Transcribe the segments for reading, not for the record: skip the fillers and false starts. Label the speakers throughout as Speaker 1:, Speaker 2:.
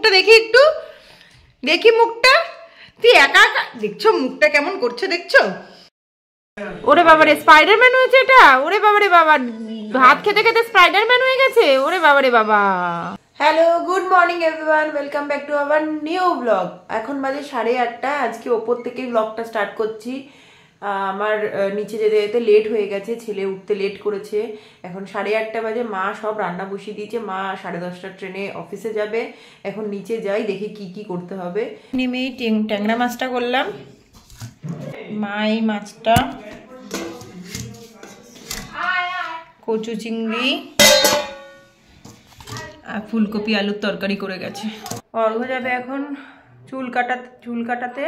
Speaker 1: মুখটা দেখি একটু, দেখি মুখটা। তুই একা একা দেখছো মুখটা কেমন করছে, দেখছো? ওরে বাবারে স্পাইডারম্যান হয়েছে এটা। ওরে বাবারে বাবা, ভাত খেতে খেতে স্পাইডারম্যান হয়ে গেছে। ওরে বাবারে বাবা। Hello, good morning everyone, welcome back to our new blog. এখন বাজে 8:30। আজকে ওপর থেকে ব্লগটা স্টার্ট করছি। আমার নিচে যেতে যেতে লেট হয়ে গেছে, ছেলে উঠতে লেট করেছে। এখন 8:30 বাজে। মা সব রান্না বসিয়ে দিয়েছে। মা 10:30টার ট্রেনে অফিসে যাবে। এখন নিচে যাই, দেখি কি কি করতে হবে। নেমেই ট্যাংরা মাছটা করলাম। মা এই মাছটা, কচু চিংড়ি আর ফুলকপি আলুর তরকারি করে গেছে। অর্ঘ যাবে এখন চুল কাটাতে।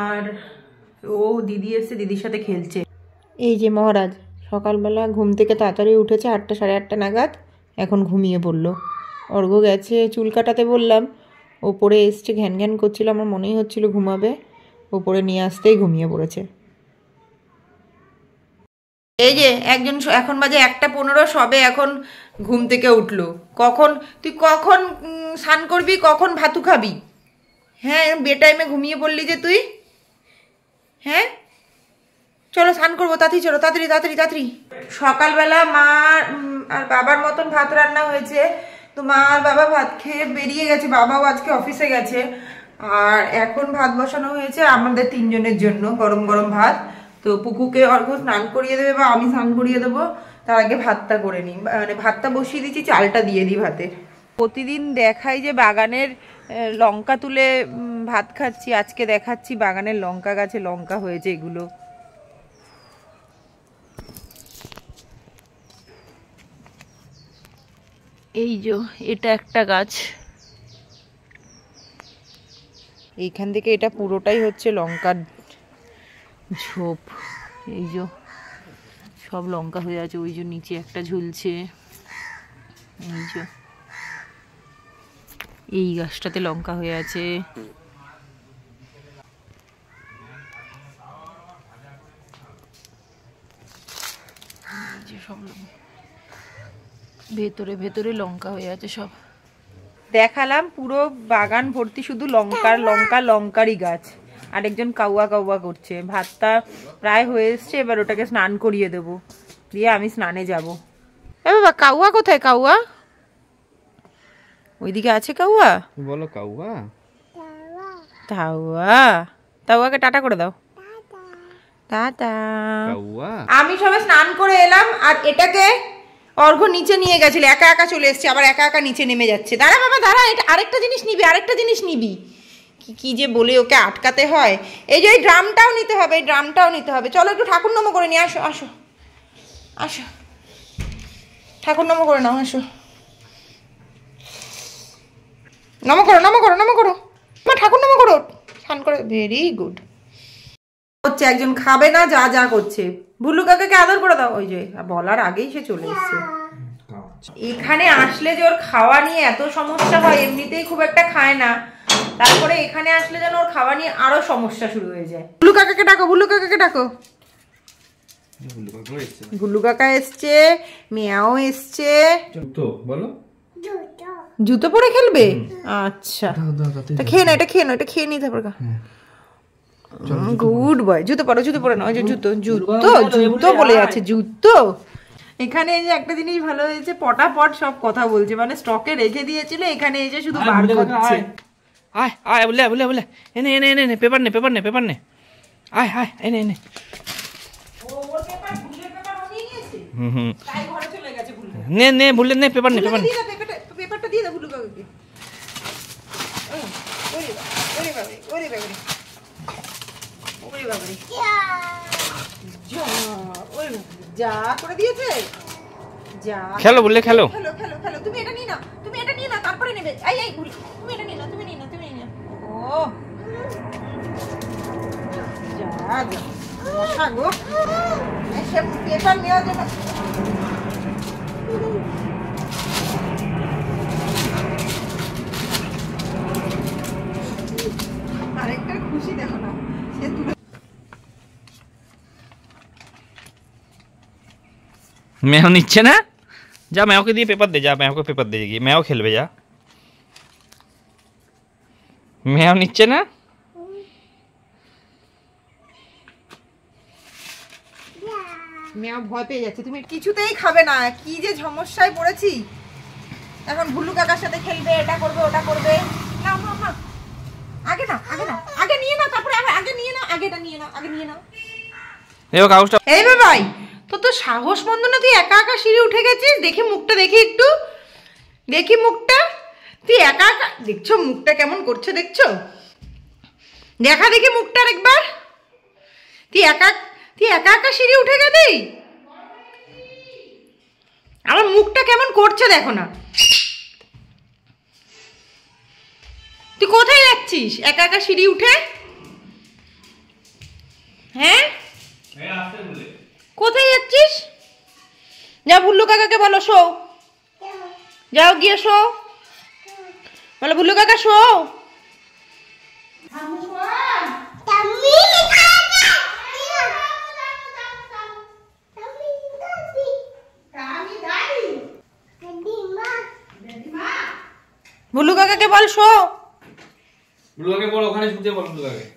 Speaker 1: আর ও দিদি এসে দিদির সাথে খেলছে। এই যে মহারাজ সকালবেলা ঘুম থেকে তাড়াতাড়ি উঠেছে, 8টা 8:30 নাগাদ। এখন ঘুমিয়ে পড়লো। অর্ঘ গেছে চুল কাটাতে, বললাম। ওপরে এসছে, ঘ্যান ঘ্যান করছিল, আমার মনেই হচ্ছিল ঘুমাবে। ওপরে নিয়ে আসতেই ঘুমিয়ে পড়েছে। এই যে একজন এখন বাজে 1:15, সবে এখন ঘুম থেকে উঠলো। তুই কখন স্নান করবি, কখন ভাতু খাবি? হ্যাঁ, বেটাইমে ঘুমিয়ে পড়লি যে তুই। হ্যাঁ চলো স্নান করবো, তাড়াতাড়ি চলো, তাড়াতাড়ি তাড়াতাড়ি তাড়াতাড়ি। সকালবেলা মা আর বাবার মতন ভাত রান্না হয়েছে। তো মা আর বাবা ভাত খেয়ে বেরিয়ে গেছে, বাবাও আজকে অফিসে গেছে। আর এখন ভাত বসানো হয়েছে আমাদের 3 জনের জন্য, গরম গরম ভাত। তো পুকুকে অর্ঘ্য স্নান করিয়ে দেবে বা আমি স্নান করিয়ে দেবো, তার আগে ভাতটা করে নিই। মানে ভাতটা বসিয়ে দিচ্ছি, চালটা দিয়ে দিই ভাতে। প্রতিদিন দেখাই যে বাগানের লঙ্কা তুলে ভাত খাচ্ছি, আজকে দেখাচ্ছি বাগানের লঙ্কা গাছে লঙ্কা হয়েছে এগুলো। এই যে এটা একটা গাছ, এইখান থেকে এটা পুরোটাই হচ্ছে লঙ্কার ঝোপ। এই যে সব লঙ্কা হয়ে আছে, ওই যে নিচে একটা ঝুলছে। এই যে এই গাছটাতে লঙ্কা হয়ে আছে। সব ভেতরে ভেতরে লঙ্কা হয়ে আছে সব। দেখালাম পুরো বাগান ভর্তি শুধু লঙ্কারই গাছ। আরেকজন কাউয়া কাউয়া করছে। ভাতটা প্রায় হয়ে এসছে, এবার ওটাকে স্নান করিয়ে দেবো, দিয়ে আমি স্নানে যাব। এ বাবা, কাউয়া কোথায়? কাউয়া ওইদিকে আছে। কাউয়া
Speaker 2: বলো, কাউয়া
Speaker 1: তাওয়াকে টাটা করে দাও। টাটা। আমি সবে স্নান করে এলাম, আর এটাকে অর্ঘ্য নিচে নিয়ে গেছিল, একা একা চলে এসছে, আবার একা একা নিচে নেমে যাচ্ছে। দাঁড়া বাবা দাঁড়া, এটা আরেকটা জিনিস নিবি। কি যে বলে ওকে আটকাতে হয়। এই যে এই ড্রামটাও নিতে হবে, চলো একটু ঠাকুর নম করে নিয়ে আসো। আসো ঠাকুর নম করে নাও, আসো। নম করো ঠাকুর নম করো, স্নান করে। ভেরি গুড হচ্ছে। একজন খাবে না, যা করছে। ভুলু কাকাকে আদর করে দাও। ওই যে বলার আগেই সে চলে এসছে। এখানে আসলে যে ওর খাওয়া নিয়ে এত সমস্যা হয়, এমনিতেই খুব একটা খায় না, তারপরে এখানে আসলে যেন ওর খাওয়া নিয়ে আরো সমস্যা শুরু হয়ে যায়। ভুলু কাকাকে ডাকো। ভুলু কাকা এসছে, মেয়াও এসছে। জুতো পরে খেলবে? আচ্ছা খেয়ে না, এটা খেয়ে নিতে পারবে। Good boy. জুতো পরে না, ওই যে জুতো বলে যাচ্ছে, জুতো। এখানে এই যে একটা জিনিস ভালো হয়েছে, পটাপট সব কথা বলছে, মানে স্টকে রেখে দিয়েছিল, এখানে এসে শুধু বার করছে।
Speaker 2: আয় বলে এনে পেপার নে আয় এনে নে ভুলে নে পেপার নে
Speaker 1: পেপারটা দিয়ে দাও ভুলু কাকাকে। যা করে দিয়েছে, যা।
Speaker 2: খেলো বললে খেলো।
Speaker 1: তুমি এটা নিয়ে নাও, তারপরে নেবে। তুমি এটা নিয়ে নাও। ও যা গো, সে পেপার নেওয়ার জন্য। আরেকটা খুশি দেখো না, সে তুলে।
Speaker 2: মেও নিচ্ছে না, যা মেওকে দিয়ে পেপার দে, যা মেওকে পেপার দে গিয়ে, মেও খেলবে যা। মেয়াও নিচ্ছে না?
Speaker 1: মেয়াও ভয় পেয়ে যাচ্ছে, তুমি কিছুতেই খাবে না। কি যে সমস্যায় পড়েছি। এখন ভুল্লু কাকার সাথে খেলবে, এটা করবে ওটা করবে। না না না, আগে না, আগে না, আগে নিয়ে নাও, তারপরে আগে নিয়ে নাও, আগেটা নিয়ে নাও, আগে নিয়ে নাও।
Speaker 2: দেখো কাগজটা।
Speaker 1: এই ভাই, তোর তো সাহস বন্ধ না, তুই একা একা সিঁড়ি উঠে গেছিস। দেখি মুখটা, দেখি একটু, দেখি মুখটা। তুই একা একা দেখছো মুখটা কেমন করছে, দেখছো? দেখা দেখি মুখটা একবার। তুই একা একা সিঁড়ি উঠে গেলি। আমার মুখটা কেমন করছে দেখো না। তুই কোথায় যাচ্ছিস একা একা সিঁড়ি উঠে? হ্যাঁ, কোথায় যাচ্ছিস? যা ভুল্লু কাকাকে বলো শো। যাও গিয়ে শো, বলো ভুল্লু কাকা শো। ভুল্লু কাকাকে বল শো।
Speaker 2: ভুল্লু কাকাকে বল ওখানে শুতে বল।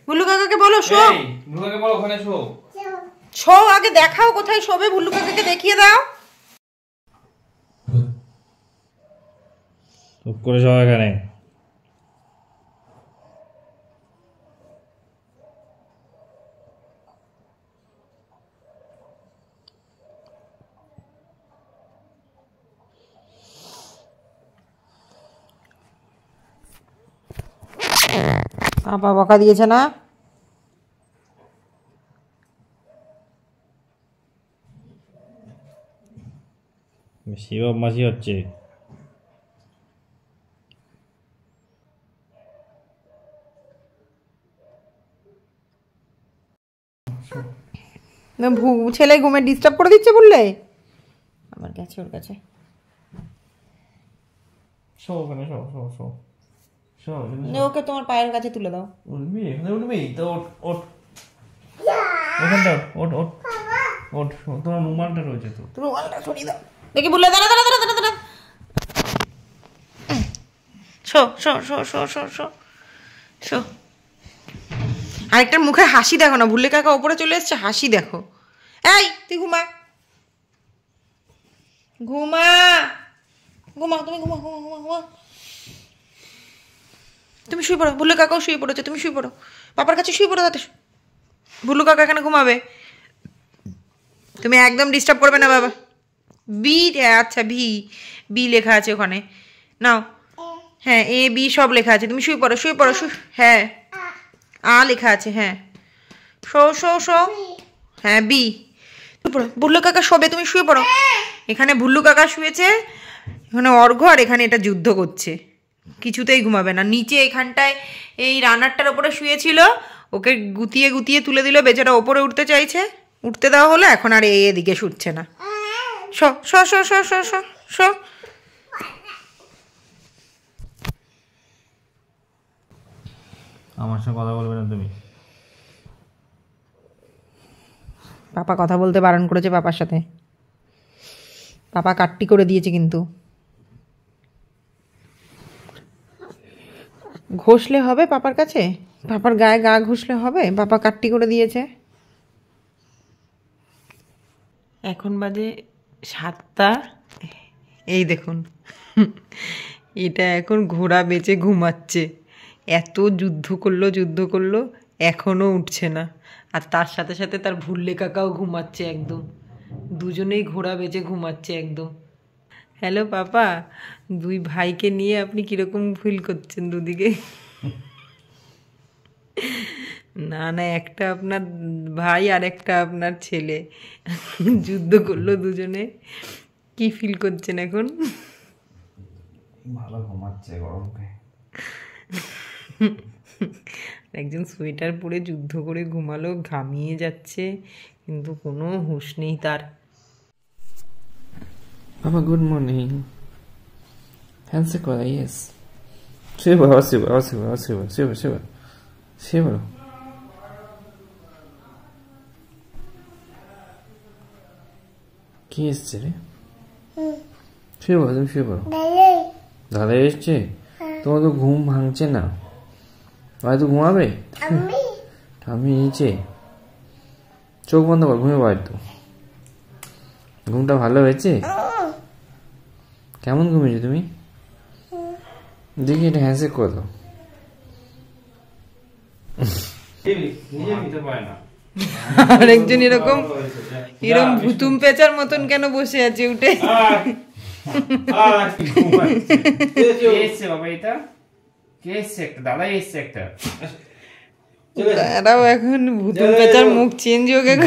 Speaker 1: ভুল্লু কাকাকে বলো শো।
Speaker 2: ভুল্লু কাকাকে বল ওখানে শো।
Speaker 1: শো আগে দেখাও কোথায় শোবে, ভুল্লু কাকাকে দেখিয়ে দাও।
Speaker 2: চুপ করে শো এখানে।
Speaker 1: আপা বকা দিয়েছে না?
Speaker 2: শিব মাসি হচ্ছে।
Speaker 1: ছেলে ঘুমে ডিস্টার্ব করে দিচ্ছে বললে। আমার কাছে, ওর কাছে
Speaker 2: শো ওখানে শো শো শো শো।
Speaker 1: ওকে তোমার পায়ের কাছে তুলে দাও।
Speaker 2: উঠবি এখানে, উঠবি তো ওঠ ওঠ ওখানটা ওঠ ওঠ ওঠ। তোমার রুমালটা রয়েছে তো,
Speaker 1: রুমালটা সরিয়ে দাও। দেখি বললে দাঁড়া দাঁড়া দাঁড়া দাঁড়া দাঁড়া। Show show show show show show show. আরেকটার মুখে হাসি দেখো না, ভুল্লে কাকা ওপরে চলে এসছে, হাসি দেখো। এই তুই ঘুমা, ঘুমা ঘুমা, তুমি ঘুমা ঘুমা ঘুমা ঘুমা। তুমি শুয়ে পড়ো, ভুল্লু কাকাও শুয়ে পড়েছে, তুমি শুয়ে পড়ো, পাপার কাছে শুয়ে পড়ো। তাতে ভুল্লু কাকা এখানে ঘুমাবে, তুমি একদম ডিস্টার্ব করবে না বাবা। বি, আচ্ছা ভি, বি লেখা আছে ওখানে, নাও। হ্যাঁ এ বি সব লেখা আছে, তুমি শুয়ে পড়ো শুয়ে পড়ো। হ্যাঁ আ লেখা আছে, হ্যাঁ শো শো শো। হ্যাঁ বি, ভুল্লু কাকা শোবে, তুমি শুয়ে পড়ো। এখানে ভুল্লু কাকা শুয়েছে, এখানে অর্ঘ্য, আর এখানে এটা যুদ্ধ করছে, কিছুতেই ঘুমাবে না। নিচে এখানটায় এই রানারটার ওপরে শুয়েছিল, ওকে গুতিয়ে গুতিয়ে তুলে দিল, বেচারা ওপরে উঠতে চাইছে, উঠতে দেওয়া হলো, এখন আর এদিকে শুচ্ছে না। Show show show show show show show.
Speaker 2: আমার সাথে কথা বলবে না তুমি।
Speaker 1: পাপা কথা বলতে বারণ করেছে পাপার সাথে, পাপা কাটটি করে দিয়েছে কিন্তু। ঘষলে হবে পাপার কাছে, পাপার গায়ে গা ঘষলে হবে, পাপা কাটটি করে দিয়েছে। এখন বাজে 7টা, এই দেখুন এটা এখন ঘোড়া বেঁচে ঘুমাচ্ছে। এত যুদ্ধ করলো এখনও উঠছে না। আর তার সাথে সাথে তার ভুল্লে কাকাও ঘুমাচ্ছে একদম, দুজনেই ঘোড়া বেঁচে ঘুমাচ্ছে একদম। হ্যালো পাপা, দুই ভাইকে নিয়ে আপনি কিরকম ফিল করছেন দুদিকে? না না, একটা আপনার ভাই আর একটা আপনার ছেলে, যুদ্ধ করলো দুজনে, কি ফিল করছেন এখন?
Speaker 2: ভালো ঘুমাচ্ছে গরমে।
Speaker 1: একজন সোয়েটার পরে যুদ্ধ করে ঘুমালো, ঘামিয়ে যাচ্ছে, কিন্তু কোনো হুঁশ নেই তার।
Speaker 2: বাবা গুড মর্নিং। হ্যান্ডসে করা, ইয়েস। শুয়ে পড়ো, শুয়ে পড়ো, শুয়ে পড়ো, শুয়ে পড়ো, শুয়ে পড়ো, শুয়ে পড়ো, শুয়ে পড়ো। কি এসছে রে? শুয়ে পড়ো, তুমি শুয়ে পড়ো। দাদা এসছে? তোমার তো ঘুম ভাঙছে না। ভাই তো ঘুমাবে আমি নিচে চোখ বন্ধ কর ঘুমিয়ে পড় তো ঘুমটা ভালো হয়েছে কেমন ঘুমিয়েছো তুমি দেখি এটা হ্যান্ডশেক করে দাও
Speaker 1: আরেকজন এরকম ভুতুম পেঁচার মতন কেন বসে আছে উঠে
Speaker 2: বাবা এটা কে এসছে একটা দাদা এসছে একটা
Speaker 1: তারাও এখন ভুতুম পেঁচার মুখ চেঞ্জ হয়ে গেল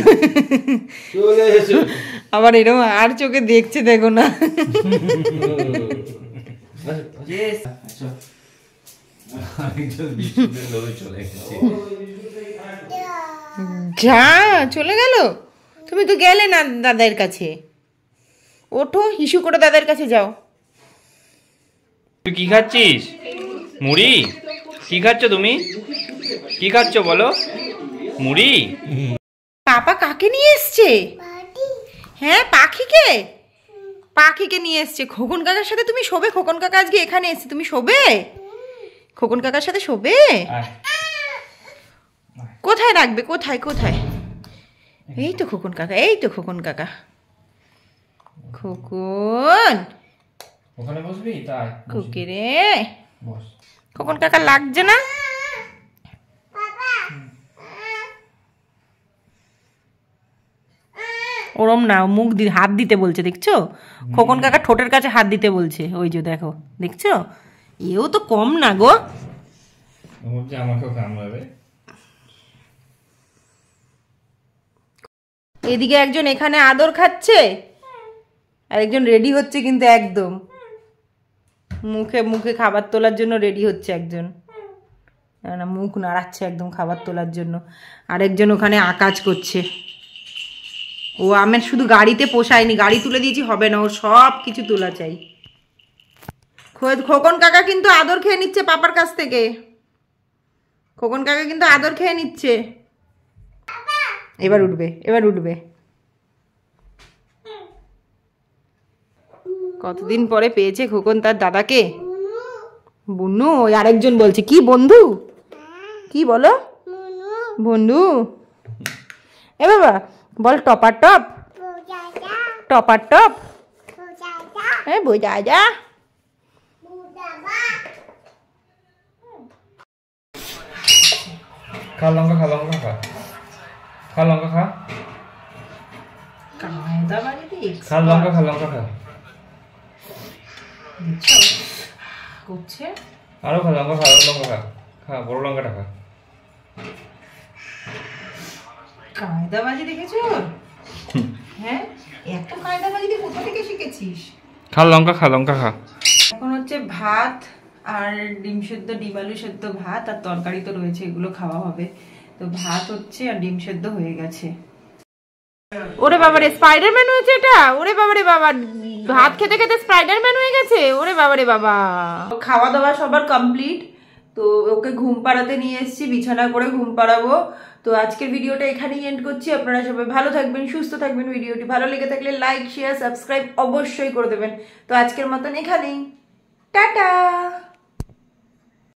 Speaker 1: আবার এরকম আর চোখে দেখছে দেখো না যা চলে গেল তুমি তো গেলে না দাদার কাছে ওঠো হিসু করে দাদার কাছে যাও
Speaker 2: তুই কি খাচ্ছিস মুড়ি কি খাচ্ছ তুমি কি খাচ্ছ বলো মুড়ি
Speaker 1: পাপা কাকে নিয়ে এসছে হ্যাঁ পাখিকে পাখিকে নিয়ে এসছে খোকন কাকার সাথে তুমি শোবে খোকন কাকা আজকে এখানে এসছে তুমি শোবে খোকন কাকার সাথে শোবে কোথায় রাখবে কোথায় কোথায় এই তো খোকন কাকা এই তো খোকন কাকা খোকন
Speaker 2: ওখানে বসবি তাই
Speaker 1: খুকি রে
Speaker 2: বস
Speaker 1: খোকন কাকা লাগছে না ওরম না মুখ দিয়ে হাত দিতে বলছে দেখছো খোকন কাকা ঠোঁটের কাছে হাত দিতে বলছে ওই যে দেখো দেখছো এও তো কম না গো
Speaker 2: আমাকেও কামড়াবে
Speaker 1: এদিকে একজন এখানে আদর খাচ্ছে আর একজন রেডি হচ্ছে কিন্তু একদম মুখে মুখে খাবার তোলার জন্য রেডি হচ্ছে একজন না মুখ নাড়াচ্ছে একদম খাবার তোলার জন্য আরেকজন ওখানে আকাজ করছে ও আমার শুধু গাড়িতে পোষায়নি গাড়ি তুলে দিয়েছি হবে না ও সব কিছু তোলা চাই খোকন কাকা কিন্তু আদর খেয়ে নিচ্ছে পাপার কাছ থেকে খোকন কাকা কিন্তু আদর খেয়ে নিচ্ছে এবার উঠবে এবার উঠবে কতদিন পরে পেয়েছে খোকন তার দাদাকে বুনু ওই আরেকজন বলছে কি বন্ধু কি বলো বন্ধু এ বাবা বল টপার টপ টপার টপ হ্যাঁ বোঝা যা
Speaker 2: খা লঙ্কা খা লঙ্কা খা খা লঙ্কা খা খা লঙ্কা খা লঙ্কা খা
Speaker 1: করছে
Speaker 2: আরো খা লঙ্কা খা আরো লঙ্কা খা খা বড় লঙ্কাটা খা
Speaker 1: কায়দাবাজি দেখেছো হ্যাঁ এত কায়দাবাজি তুই কোথা থেকে শিখেছিস
Speaker 2: খা লঙ্কা খা লঙ্কা খা
Speaker 1: এখন হচ্ছে ভাত আর ডিম সেদ্ধ ডিম আলু সেদ্ধ ভাত আর তরকারি তো রয়েছে এগুলো খাওয়া হবে তো ভাত হচ্ছে আর ডিম সেদ্ধ হয়ে গেছে ওরে বাবারে স্পাইডারম্যান হয়েছে এটা ওরে বাবারে বাবা ভাত খেতে খেতে স্পাইডারম্যান হয়ে গেছে ওরে বাবারে বাবা খাওয়া দাওয়া সবার কমপ্লিট তো ওকে ঘুম পাড়াতে নিয়ে এসেছি বিছানা করে ঘুম পাড়াবো তো আজকের ভিডিওটা এখানেই এন্ড করছি আপনারা সবাই ভালো থাকবেন সুস্থ থাকবেন ভিডিওটি ভালো লেগে থাকলে লাইক শেয়ার সাবস্ক্রাইব অবশ্যই করে দেবেন তো আজকের মতন এখানেই টাটা